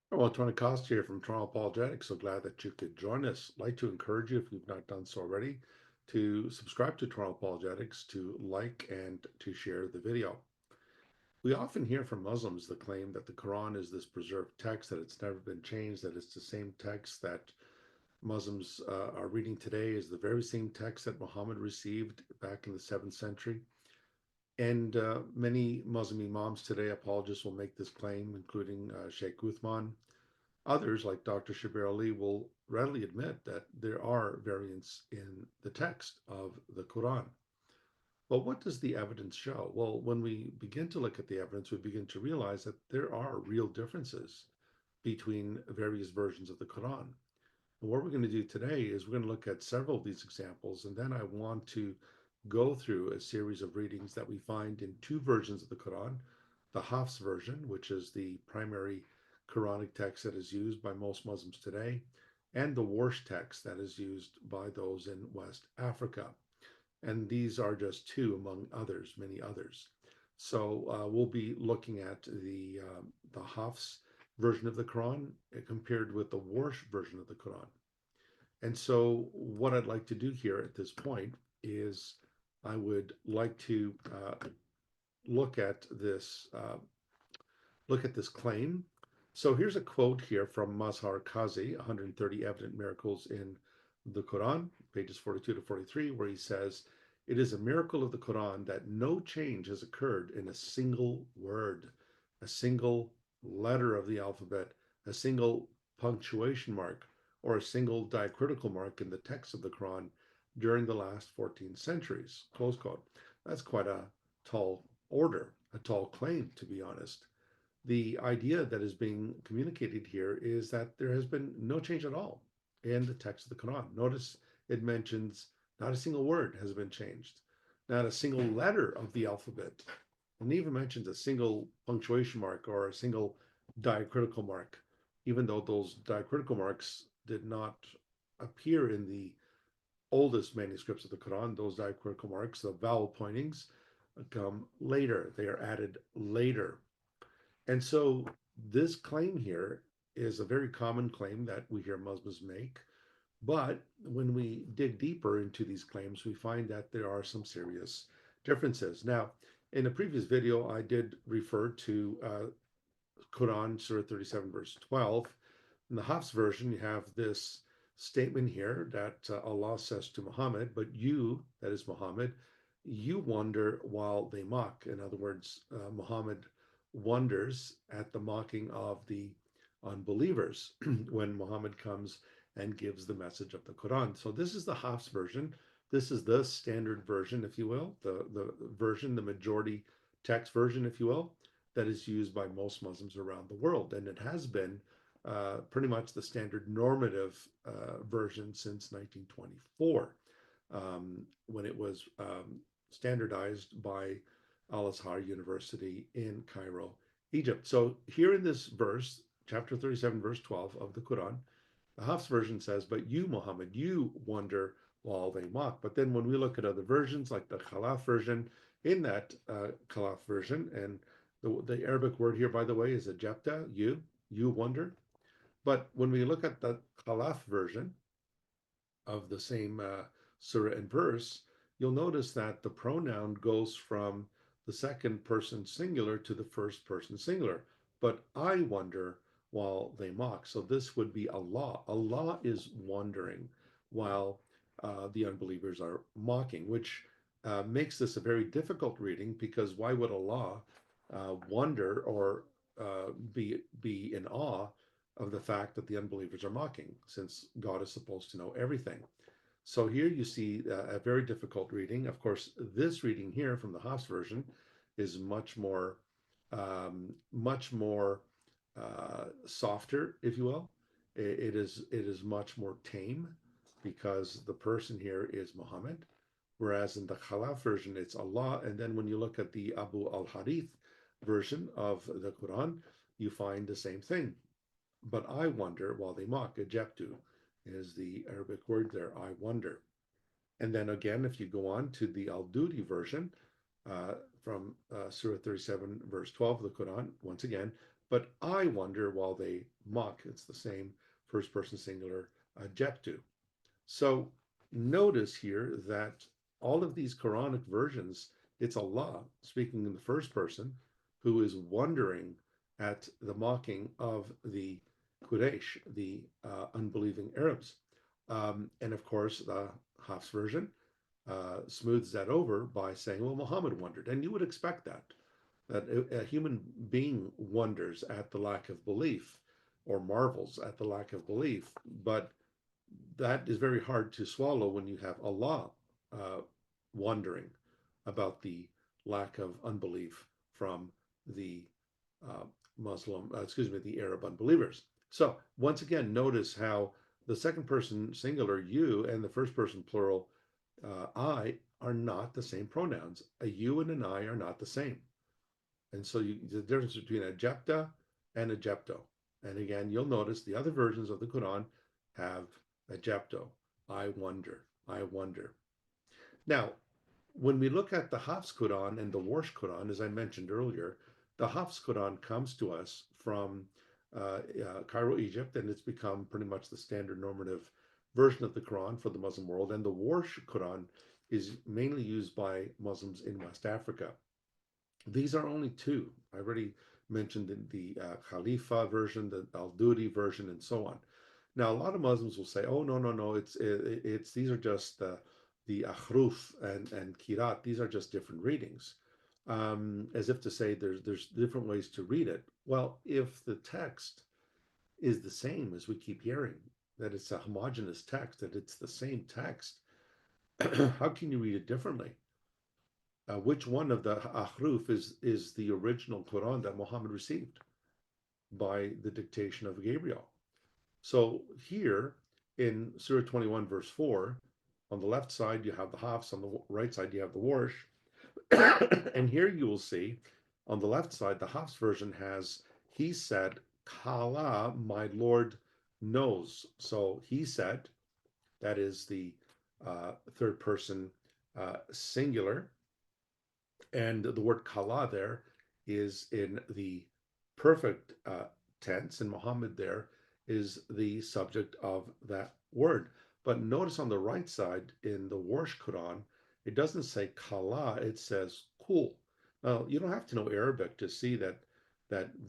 Well, Tony Costa here from Toronto Apologetics. So glad that you could join us. I'd like to encourage you, if you've not done so already, to subscribe to Toronto Apologetics, to like and to share the video. We often hear from Muslims the claim that the Quran is this preserved text, that it's never been changed, that it's the same text that Muslims are reading today, is the very same text that Muhammad received back in the 7th century. And many Muslim imams today, apologists, will make this claim, including Sheikh Uthman. Others, like Dr. Shabir Ali, will readily admit that there are variants in the text of the Quran. But what does the evidence show? Well, when we begin to look at the evidence, we begin to realize that there are real differences between various versions of the Quran. And what we're going to do today is we're going to look at several of these examples, and then I want to go through a series of readings that we find in two versions of the Quran: the Hafs version, which is the primary Quranic text that is used by most Muslims today, and the Warsh text that is used by those in West Africa. And these are just two among others, many others. So we'll be looking at the Hafs version of the Quran compared with the Warsh version of the Quran. And so, what I'd like to do here at this point is I would like to look at this claim. So here's a quote here from Mazhar Qazi, 130 Evident Miracles in the Quran, pages 42 to 43, where he says, "It is a miracle of the Quran that no change has occurred in a single word, a single letter of the alphabet, a single punctuation mark, or a single diacritical mark in the text of the Quran during the last 14 centuries." Close quote. That's quite a tall order, a tall claim, to be honest. The idea that is being communicated here is that there has been no change at all in the text of the Quran. Notice it mentions not a single word has been changed, not a single letter of the alphabet, and even mentions a single punctuation mark or a single diacritical mark, even though those diacritical marks did not appear in the oldest manuscripts of the Quran. Those diacritical marks, the vowel pointings, come later. They are added later. And so this claim here is a very common claim that we hear Muslims make. But when we dig deeper into these claims, we find that there are some serious differences. Now, in a previous video, I did refer to Quran, Surah 37, verse 12. In the Hafs version, you have this statement here that Allah says to Muhammad, "But you," that is Muhammad, "you wonder while they mock." In other words, Muhammad wonders at the mocking of the unbelievers when Muhammad comes and gives the message of the Quran. So this is the Hafs version. This is the standard version, if you will, the version, the majority text version, if you will, that is used by most Muslims around the world. And it has been pretty much the standard normative version since 1924, when it was standardized by Al Azhar University in Cairo, Egypt. So here in this verse, chapter 37, verse 12 of the Quran, the Hafs version says, "But you, Muhammad, you wonder while they mock." But then when we look at other versions, like the Khalaf version, in that Khalaf version, and the Arabic word here, by the way, is ajabta, you wonder. But when we look at the Khalaf version of the same surah and verse, you'll notice that the pronoun goes from the second person singular to the first person singular. But I wonder while they mock. So this would be Allah. Allah is wondering while the unbelievers are mocking, which makes this a very difficult reading, because why would Allah wonder or be in awe of the fact that the unbelievers are mocking, since God is supposed to know everything? So here you see a very difficult reading. Of course, this reading here from the Haas version is much more softer, if you will. It is much more tame, because the person here is Muhammad, whereas in the Khalaf version it's Allah. And then when you look at the Abu al Harith version of the Quran, you find the same thing. But I wonder while they mock. Ejeptu is the Arabic word there, I wonder. And then again, if you go on to the Al Dudi version from Surah 37, verse 12 of the Quran, once again, but I wonder while they mock. It's the same first person singular, jeptu. So notice here that all of these Quranic versions, it's Allah speaking in the first person who is wondering at the mocking of the Quraysh, the unbelieving Arabs. And of course, the Hafs version smooths that over by saying, well, Muhammad wondered. And you would expect that a human being wonders at the lack of belief or marvels at the lack of belief. But that is very hard to swallow when you have Allah uh, wondering about the lack of unbelief from the uh, the Arab unbelievers. So once again, notice how the second person singular you and the first person plural I are not the same pronouns. A you and an I are not the same. And so the difference between a jepta and a jepto. And again, you'll notice the other versions of the Quran have a jepto. I wonder. I wonder. Now, when we look at the Hafs Quran and the Warsh Quran, as I mentioned earlier, the Hafs Quran comes to us from Cairo, Egypt, and it's become pretty much the standard normative version of the Quran for the Muslim world. And the Warsh Quran is mainly used by Muslims in West Africa. These are only two. I already mentioned the Khalifa version, the Al Dudi version, and so on. Now, a lot of Muslims will say, "Oh, no, no, no! It's these are just the Akhruf and Kirat. These are just different readings," as if to say there's different ways to read it. Well, if the text is the same as we keep hearing, that it's a homogeneous text, that it's the same text, how can you read it differently? Which one of the Ahruf is the original Quran that Muhammad received by the dictation of Gabriel? So here in Surah 21, verse 4, on the left side you have the Hafs, on the right side you have the Warsh. And here you will see on the left side, the Hafs version has, he said, Kala, my Lord knows. So he said, that is the third person singular. And the word kala there is in the perfect tense, and Muhammad there is the subject of that word. But notice on the right side in the Warsh Quran, it doesn't say kala, it says kul. Now, you don't have to know Arabic to see that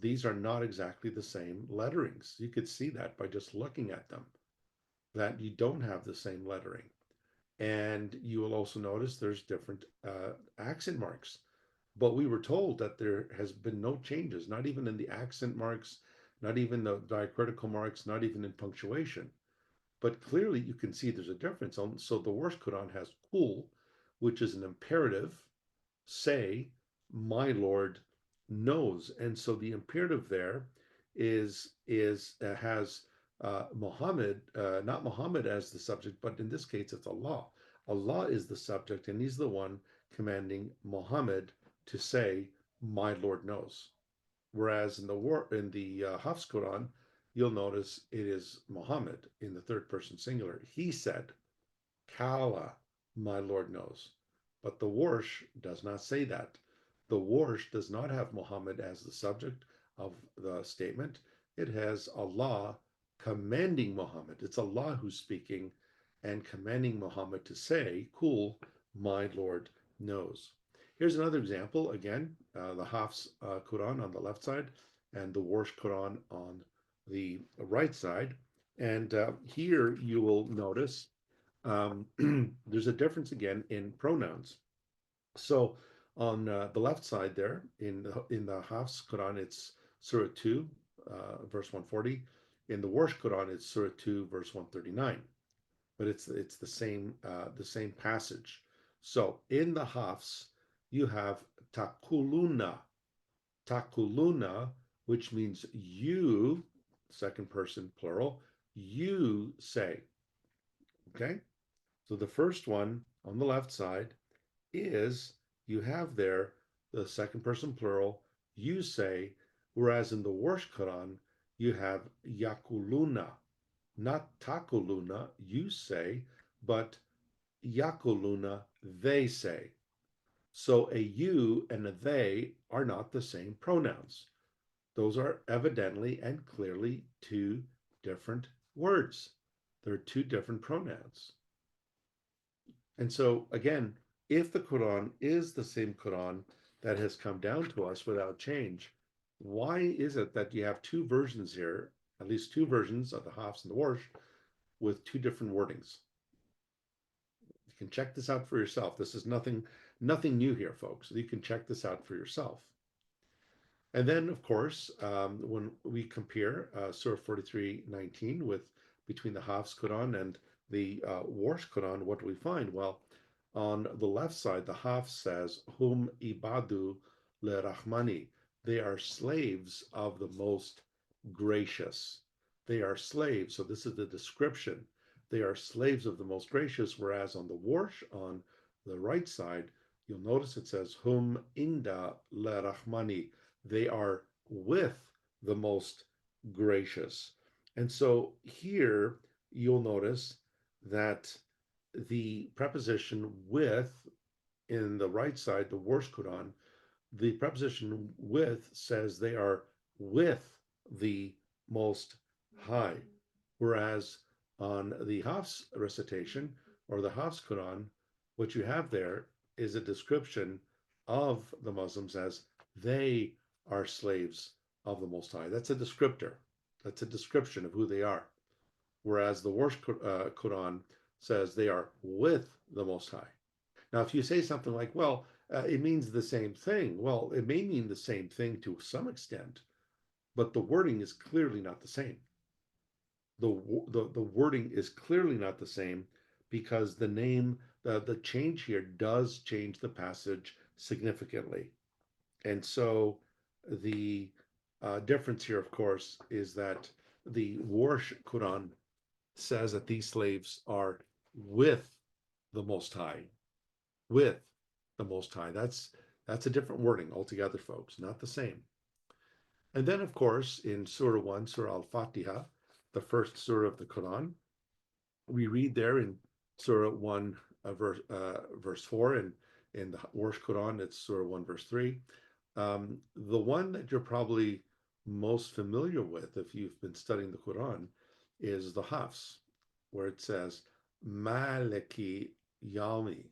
these are not exactly the same letterings. You could see that by just looking at them, that you don't have the same lettering. And you will also notice there's different accent marks. But we were told that there has been no changes, not even in the accent marks, not even the diacritical marks, not even in punctuation. But clearly you can see there's a difference. So the Warsh Quran has kul, which is an imperative, say, my Lord knows. And so the imperative there is has Muhammad, not Muhammad as the subject, but in this case it's Allah. Allah is the subject, and he's the one commanding Muhammad to say, "My Lord knows." Whereas in the Hafs Quran, you'll notice it is Muhammad in the third person singular. He said, "Kala, my Lord knows." But the Warsh does not say that. The Warsh does not have Muhammad as the subject of the statement. It has Allah commanding Muhammad. It's Allah who's speaking and commanding Muhammad to say, "Cool, my Lord knows." Here's another example. Again, the Hafs Quran on the left side and the Warsh Quran on the right side. And here you will notice there's a difference again in pronouns. So on the left side there in the Hafs Quran, it's Surah 2, verse 140. In the Warsh Quran, it's Surah 2, verse 139. But it's the same passage. So in the Hafs, you have takuluna, takuluna, which means you, second person plural, you say. Okay? So the first one on the left side is you have there the second person plural, you say, whereas in the Warsh Quran, you have yakuluna, not takuluna, you say, but yakuluna, they say. So a you and a they are not the same pronouns. Those are evidently and clearly two different words. They're two different pronouns. And so, again, if the Quran is the same Quran that has come down to us without change, why is it that you have two versions here, at least two versions of the Hafs and the Warsh, with two different wordings? You can check this out for yourself. This is nothing new here, folks. You can check this out for yourself. And then, of course, when we compare Surah 43:19 with between the Hafs Quran and the Warsh Quran, what do we find? Well, on the left side, the Hafs says, Hum ibadu le rahmani. They are slaves of the most gracious. They are slaves. So this is the description. They are slaves of the most gracious. Whereas on the Warsh, on the right side, you'll notice it says, Hum inda le rahmani. They are with the most gracious. And so here you'll notice that the preposition with in the right side, the Warsh Quran, the preposition with says they are with the most high. Whereas on the Hafs recitation or the Hafs Quran, what you have there is a description of the Muslims as they are slaves of the Most High. That's a descriptor. That's a description of who they are. Whereas the Warsh Quran says they are with the Most High. Now, if you say something like, well, it means the same thing. Well, it may mean the same thing to some extent, but the wording is clearly not the same. The wording is clearly not the same because the change here does change the passage significantly. And so the difference here, of course, is that the Warsh Quran says that these slaves are with the Most High, with the Most High. That's a different wording altogether, folks, not the same. And then, of course, in Surah 1, Surah Al-Fatiha, the first surah of the Quran, we read there in Surah 1, verse 4, and in the Warsh Quran, it's Surah 1, verse 3. The one that you're probably most familiar with, if you've been studying the Quran, is the Hafs, where it says, Maliki Yami,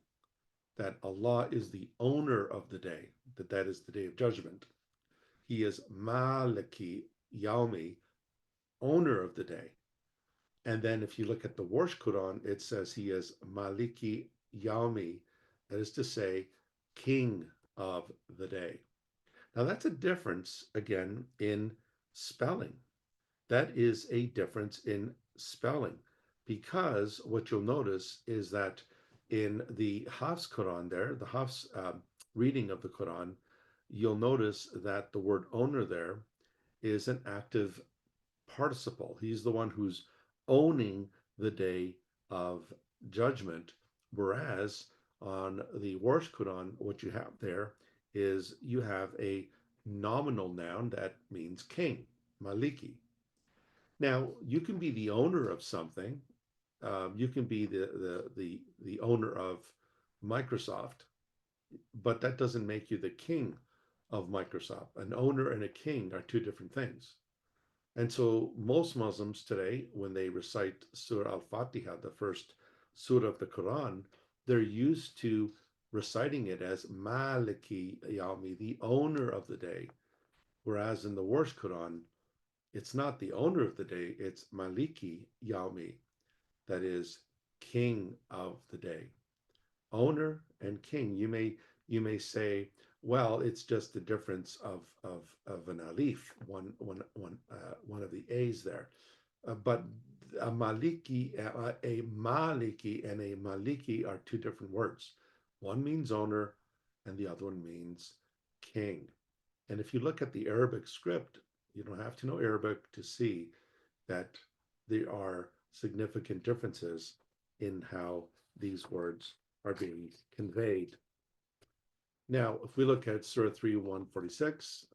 that Allah is the owner of the day, that is the day of judgment. He is Maliki Yami, owner of the day. And then if you look at the Warsh Quran, it says he is Maliki Yami, that is to say, king of the day. Now that's a difference, again, in spelling. That is a difference in spelling because what you'll notice is that in the Hafs Quran there, the Hafs reading of the Quran, you'll notice that the word owner there is an active participle. He's the one who's owning the day of judgment, whereas on the Warsh Quran, what you have there is you have a nominal noun that means king, Maliki. Now, you can be the owner of something. You can be the owner of Microsoft, but that doesn't make you the king of Microsoft. An owner and a king are two different things. And so most Muslims today, when they recite Surah Al-Fatiha, the first surah of the Quran, they're used to reciting it as Maliki Yawmi, the owner of the day. Whereas in the Warsh Quran, it's not the owner of the day, it's Maliki Yawmi, that is king of the day. Owner and king, you may say, well, it's just the difference of an alif, one of the A's there. But a maliki and a maliki are two different words. One means owner and the other one means king. And if you look at the Arabic script, you don't have to know Arabic to see that there are significant differences in how these words are being conveyed. Now, if we look at Surah 3, 146,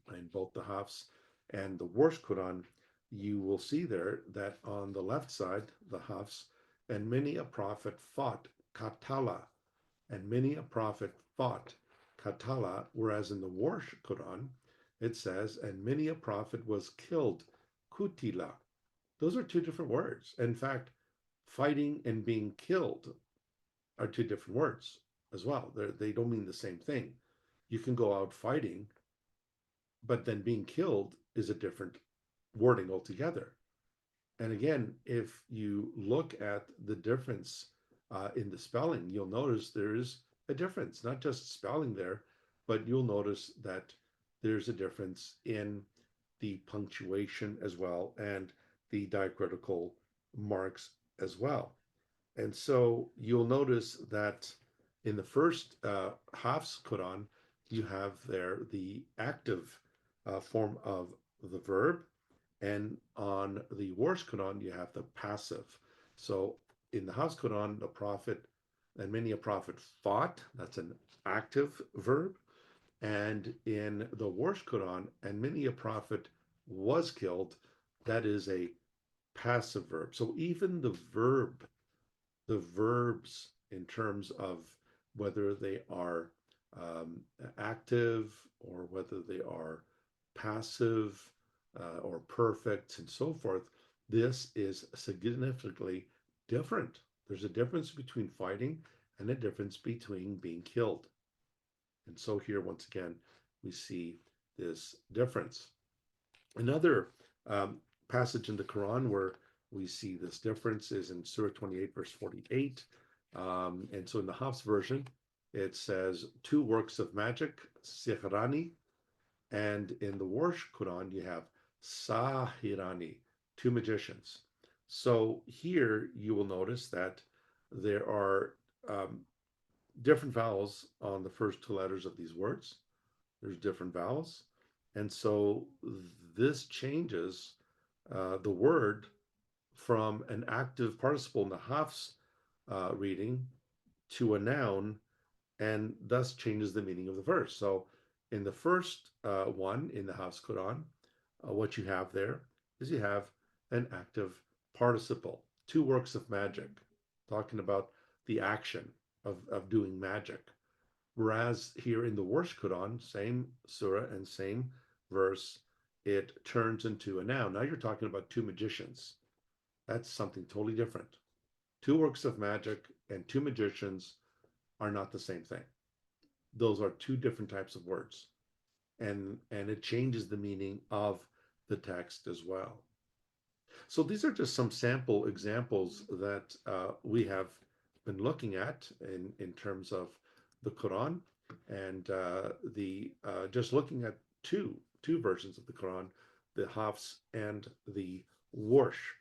and both the Hafs and the Warsh Quran, you will see there that on the left side, the Hafs, and many a prophet fought Katala, and many a prophet fought Katala, whereas in the Warsh Quran, it says, and many a prophet was killed. Kutila. Those are two different words. In fact, fighting and being killed are two different words as well. They don't mean the same thing. You can go out fighting, but then being killed is a different wording altogether. And again, if you look at the difference in the spelling, you'll notice there is a difference, not just spelling there, but you'll notice that there's a difference in the punctuation as well and the diacritical marks as well. And so you'll notice that in the first Hafs Quran, you have there the active form of the verb, and on the Warsh Quran, you have the passive. So in the Hafs Quran, the prophet and many a prophet fought, that's an active verb. And in the Warsh Quran, and many a prophet was killed, that is a passive verb. So even the verbs in terms of whether they are active or whether they are passive or perfect and so forth, this is significantly different. There's a difference between fighting and a difference between being killed. And so here, once again, we see this difference. Another passage in the Quran where we see this difference is in Surah 28, verse 48. And so in the Hafs version, it says two works of magic, sihrani, and in the Warsh Quran, you have sahirani, two magicians. So here you will notice that there are different vowels on the first two letters of these words. There's different vowels. And so this changes the word from an active participle in the Hafs reading to a noun, and thus changes the meaning of the verse. So in the first one in the Hafs Quran, what you have there is you have an active participle, two works of magic, talking about the action of doing magic. Whereas here in the Warsh Quran, same surah and same verse, it turns into a noun. Now you're talking about two magicians. That's something totally different. Two works of magic and two magicians are not the same thing. Those are two different types of words. And it changes the meaning of the text as well. So these are just some sample examples that we have been looking at in terms of the Quran, and the just looking at two versions of the Quran, the Hafs and the Warsh.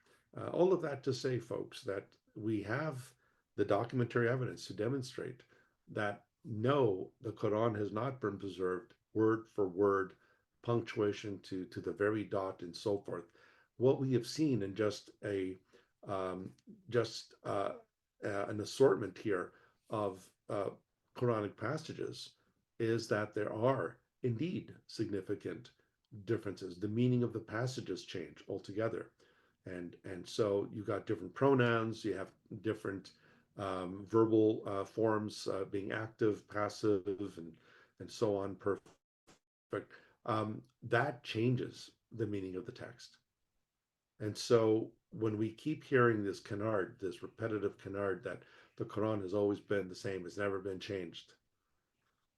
All of that to say, folks, that we have the documentary evidence to demonstrate that no, the Quran has not been preserved word for word, punctuation to the very dot, and so forth. What we have seen in just a just an assortment here of Quranic passages is that there are indeed significant differences. The meaning of the passages change altogether, and so you've got different pronouns. You have different verbal forms being active, passive, and so on. Perfect. That changes the meaning of the text. And so when we keep hearing this canard, this repetitive canard that the Quran has always been the same, has never been changed.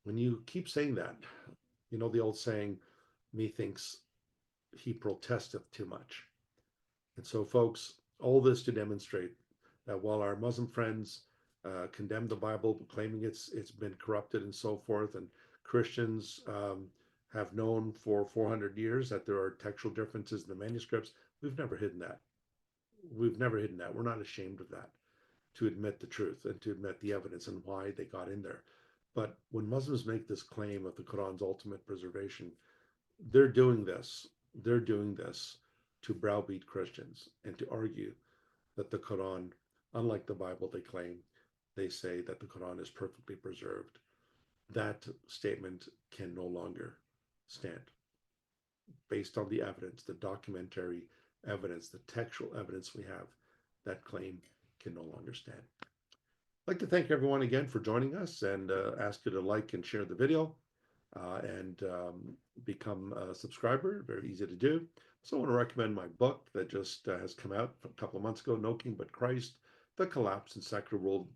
When you keep saying that, you know the old saying, methinks he protesteth too much. And so, folks, all this to demonstrate that while our Muslim friends condemn the Bible, claiming it's been corrupted and so forth, and Christians have known for 400 years that there are textual differences in the manuscripts, we've never hidden that. We've never hidden that. We're not ashamed of that, to admit the truth and to admit the evidence and why they got in there. But when Muslims make this claim of the Quran's ultimate preservation, they're doing this. They're doing this to browbeat Christians and to argue that the Quran, unlike the Bible they claim, they say that the Quran is perfectly preserved. That statement can no longer stand. Based on the evidence, the documentary evidence, the textual evidence we have, that claim can no longer stand. I'd like to thank everyone again for joining us and ask you to like and share the video. and become a subscriber. Very easy to do. So I want to recommend my book that just has come out a couple of months ago, No King But Christ, The Collapse and Secular World,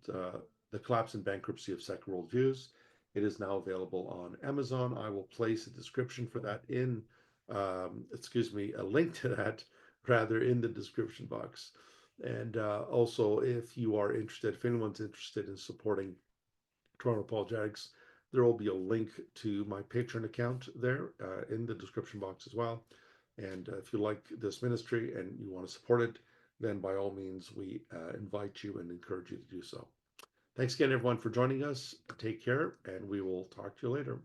The Collapse and Bankruptcy of Secular Worldviews. It is now available on Amazon. I will place a description for that a link to that rather in the description box. And also, if you are interested, if anyone's interested in supporting Toronto Apologetics, there will be a link to my Patreon account there in the description box as well. And if you like this ministry and you want to support it, then by all means, we invite you and encourage you to do so. Thanks again, everyone, for joining us. Take care, and we will talk to you later.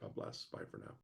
God bless. Bye for now.